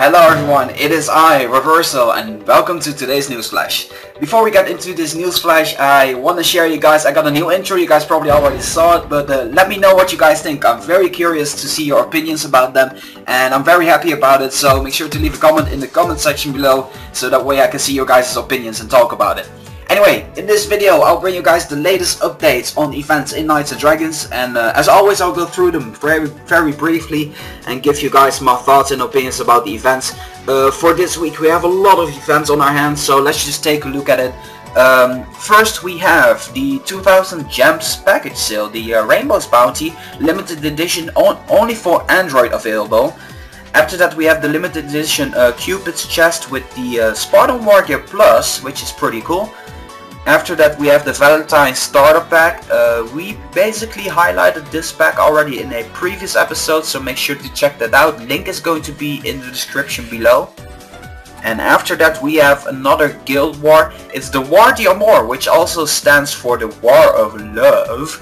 Hello everyone, it is I, Reversal, and welcome to today's newsflash. Before we get into this newsflash, I want to share you guys, I got a new intro, you guys probably already saw it, but let me know what you guys think. I'm very curious to see your opinions about them, and I'm very happy about it, so make sure to leave a comment in the comment section below, so that way I can see your guys' opinions and talk about it. Anyway, in this video I'll bring you guys the latest updates on events in Knights and Dragons, and as always I'll go through them very briefly and give you guys my thoughts and opinions about the events. For this week we have a lot of events on our hands, so let's just take a look at it. First we have the 2000 Gems package sale, the Rainbow's Bounty, limited edition only for Android available. After that we have the limited edition Cupid's chest with the Spartan Wargear Plus, which is pretty cool. After that we have the Valentine's starter pack. We basically highlighted this pack already in a previous episode, so make sure to check that out. Link is going to be in the description below. And after that we have another guild war. It's the Wargear, which also stands for the War of Love.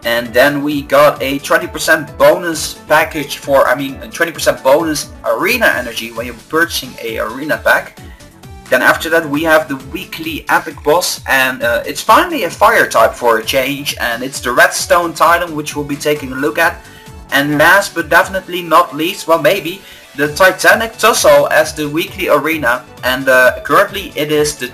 And then we got a 20% bonus package for, a 20% bonus arena energy when you're purchasing a arena pack. Then after that we have the weekly epic boss, and it's finally a fire type for a change, and it's the Redstone Titan, which we'll be taking a look at. And last but definitely not least, well maybe, the Titanic Tussle as the weekly arena, and currently it is the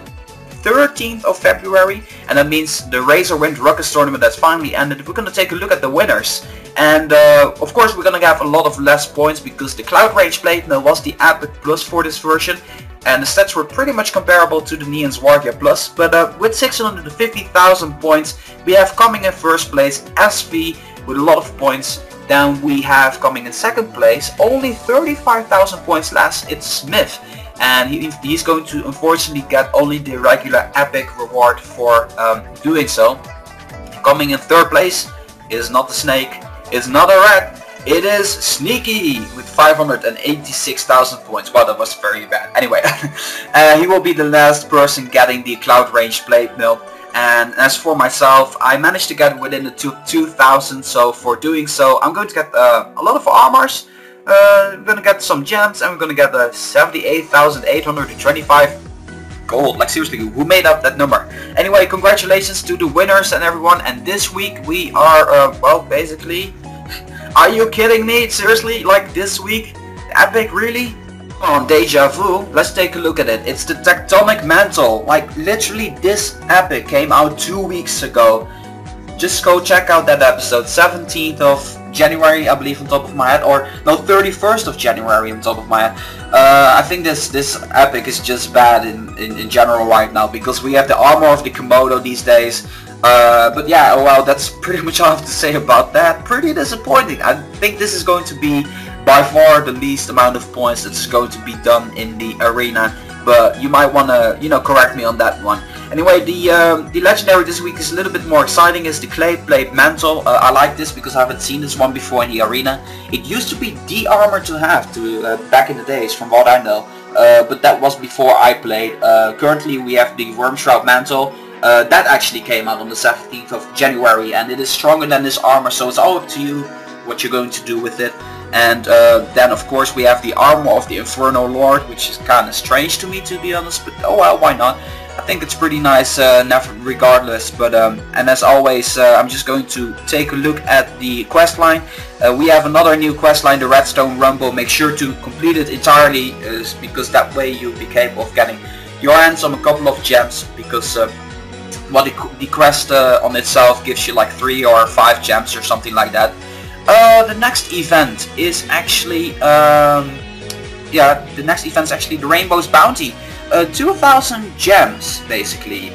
13th of February, and that means the Razorwind Ruckus tournament that's finally ended. We're gonna take a look at the winners, and of course we're gonna have a lot of less points because the Cloud Range Platmail was the epic plus for this version, and the stats were pretty much comparable to the Neon's Wargear Plus, but with 650,000 points we have coming in first place SV with a lot of points. Then we have coming in second place, only 35,000 points less, it's Smith, and he's going to unfortunately get only the regular epic reward for doing so. Coming in third place is not the snake, is not a rat, it is Sneaky with 586,000 points. Wow, that was very bad. Anyway, he will be the last person getting the Cloud Range Platmail. And as for myself, I managed to get within the 2,000, so for doing so I'm going to get a lot of armors. I'm going to get some gems, and we're going to get 78,825 gold. Like seriously, who made up that number? Anyway, congratulations to the winners and everyone, and this week we are, well, basically, are you kidding me? Seriously, like this week? Epic, really? On Deja Vu, let's take a look at it. It's the Tectonic Mantle. Like literally this epic came out 2 weeks ago. Just go check out that episode. 17th of January, I believe, on top of my head, or no, 31st of January on top of my head. I think this epic is just bad in general right now, because we have the armor of the Komodo these days. But yeah, well, that's pretty much all I have to say about that. Pretty disappointing. I think this is going to be by far the least amount of points that's going to be done in the arena, but you might want to, correct me on that one. Anyway, the legendary this week is a little bit more exciting. Is the Clay Plate Mantle. I like this because I haven't seen this one before in the arena. It used to be the armor to have back in the days, from what I know, but that was before I played. Currently we have the Worm Shroud Mantle. That actually came out on the 17th of January, and it is stronger than this armor, so it's all up to you what you're going to do with it. And then of course we have the armor of the Inferno Lord, which is kind of strange to me, to be honest, but oh well, why not? I think it's pretty nice regardless. But and as always, I'm just going to take a look at the quest line. We have another new quest line, the Redstone Rumble. Make sure to complete it entirely, because that way you'll be capable of getting your hands on a couple of gems, because well, the quest on itself gives you like 3 or 5 gems or something like that. The next event is actually, the next event is actually the Rainbow's Bounty. 2,000 gems, basically.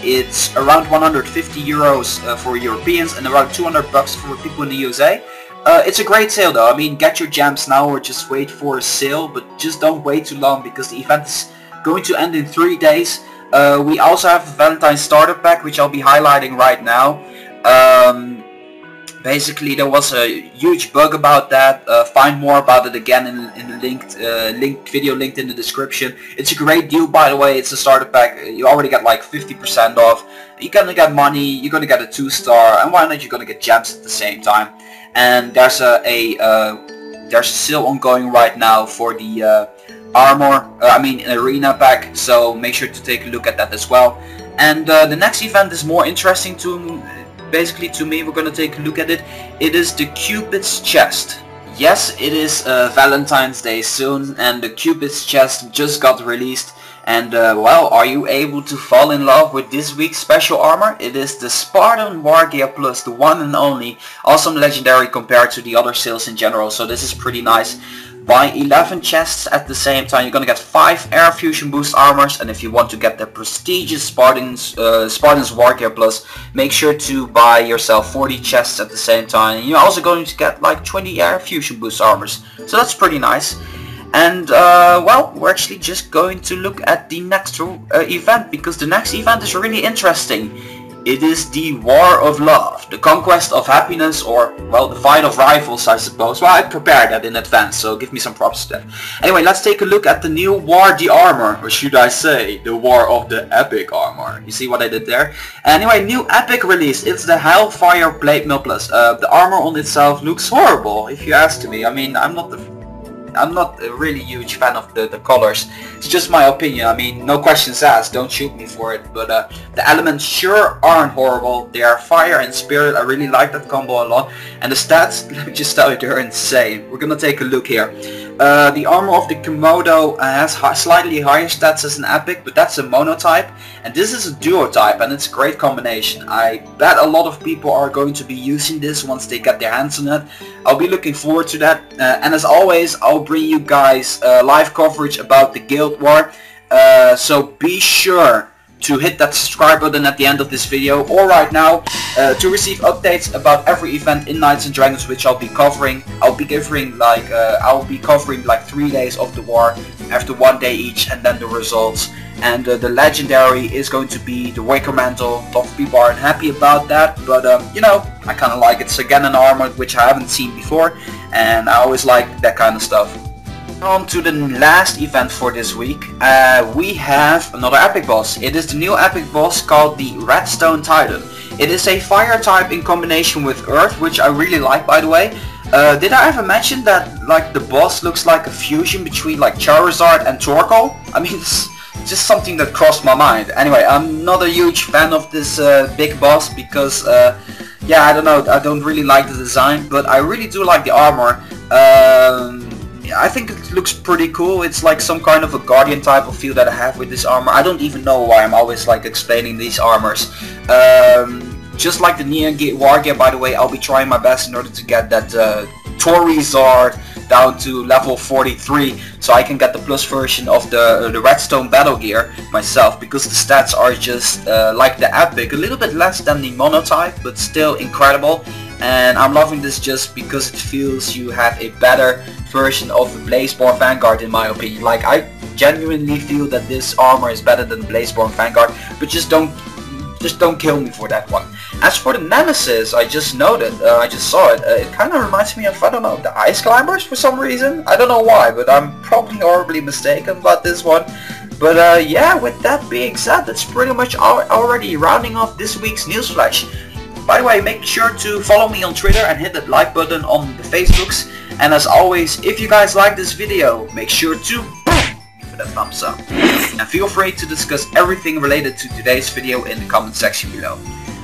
It's around 150 euros for Europeans and around 200 bucks for people in the USA. It's a great sale though. I mean, get your gems now or just wait for a sale, but just don't wait too long because the event is going to end in 3 days. We also have the Valentine's starter pack, which I'll be highlighting right now. Basically, there was a huge bug about that. Find more about it again in the video linked in the description. It's a great deal, by the way. It's a starter pack. You already get like 50% off. You're gonna get money. You're gonna get a 2-star, and why not? You're gonna get gems at the same time. And there's there's a sale ongoing right now for the arena pack, so make sure to take a look at that as well. And the next event is more interesting to me. We're gonna take a look at it. It is the Cupid's chest. Yes, it is Valentine's Day soon, and the Cupid's chest just got released. And well, are you able to fall in love with this week's special armor? It is the Spartan Wargear Plus, the one and only. Awesome legendary compared to the other sales in general, so this is pretty nice. Buy 11 chests at the same time. You're gonna get 5 air fusion boost armors, and if you want to get the prestigious Spartan's Wargear Plus, make sure to buy yourself 40 chests at the same time. And you're also going to get like 20 air fusion boost armors, so that's pretty nice. And well, we're actually just going to look at the next event, because the next event is really interesting. It is the War of Love, the Conquest of Happiness, or, well, the Fight of Rivals, I suppose. Well, I prepared that in advance, so give me some props to that. Anyway, let's take a look at the new War the Armor, or should I say, the War of the Epic Armor. You see what I did there? Anyway, new Epic release. It's the Hellfire Platmail Plus. The armor on itself looks horrible, if you ask me. I mean, I'm not a really huge fan of the colors. It's just my opinion. I mean, no questions asked, don't shoot me for it. But the elements sure aren't horrible. They are fire and spirit. I really like that combo a lot. And the stats, let me just tell you, they're insane. We're gonna take a look here. The armor of the Komodo has slightly higher stats as an epic, but that's a monotype. And this is a duo type, and it's a great combination. I bet a lot of people are going to be using this once they get their hands on it. I'll be looking forward to that. And as always, I'll bring you guys live coverage about the Guild War. So be sure to hit that subscribe button at the end of this video or right now to receive updates about every event in Knights and Dragons which I'll be covering. I'll be covering like 3 days of the war after 1 day each, and then the results. And the legendary is going to be the Wargear Mantle. A lot of people aren't happy about that, but you know, I kind of like it. It's again an armor which I haven't seen before, and I always like that kind of stuff. On to the last event for this week, we have another epic boss. It is the new epic boss called the Redstone Titan. It is a fire type in combination with earth, which I really like, by the way. Did I ever mention that like the boss looks like a fusion between like Charizard and Torkoal? I mean, it's just something that crossed my mind. Anyway, I'm not a huge fan of this big boss because yeah, I don't know, I don't really like the design, but I really do like the armor. I think it looks pretty cool. It's like some kind of a guardian type of feel that I have with this armor. I don't even know why I'm always like explaining these armors. Just like the Neon Wargear, by the way, I'll be trying my best in order to get that Charizard down to level 43, so I can get the plus version of the Redstone Battlegear myself, because the stats are just like the epic, a little bit less than the monotype, but still incredible. And I'm loving this just because it feels you have a better version of the Blazeborn Vanguard, in my opinion. Like, I genuinely feel that this armor is better than the Blazeborn Vanguard, but just don't kill me for that one. As for the Nemesis, I just noted, I just saw it, it kind of reminds me of, I don't know, the Ice Climbers for some reason. I don't know why, but I'm probably horribly mistaken about this one. But yeah, with that being said, that's pretty much already rounding off this week's newsflash. By the way, make sure to follow me on Twitter and hit that like button on the Facebooks. And as always, if you guys like this video, make sure to give it a thumbs up. And feel free to discuss everything related to today's video in the comment section below.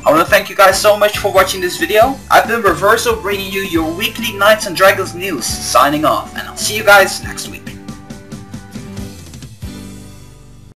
I want to thank you guys so much for watching this video. I've been Reversal, bringing you your weekly Knights and Dragons news, signing off, and I'll see you guys next week.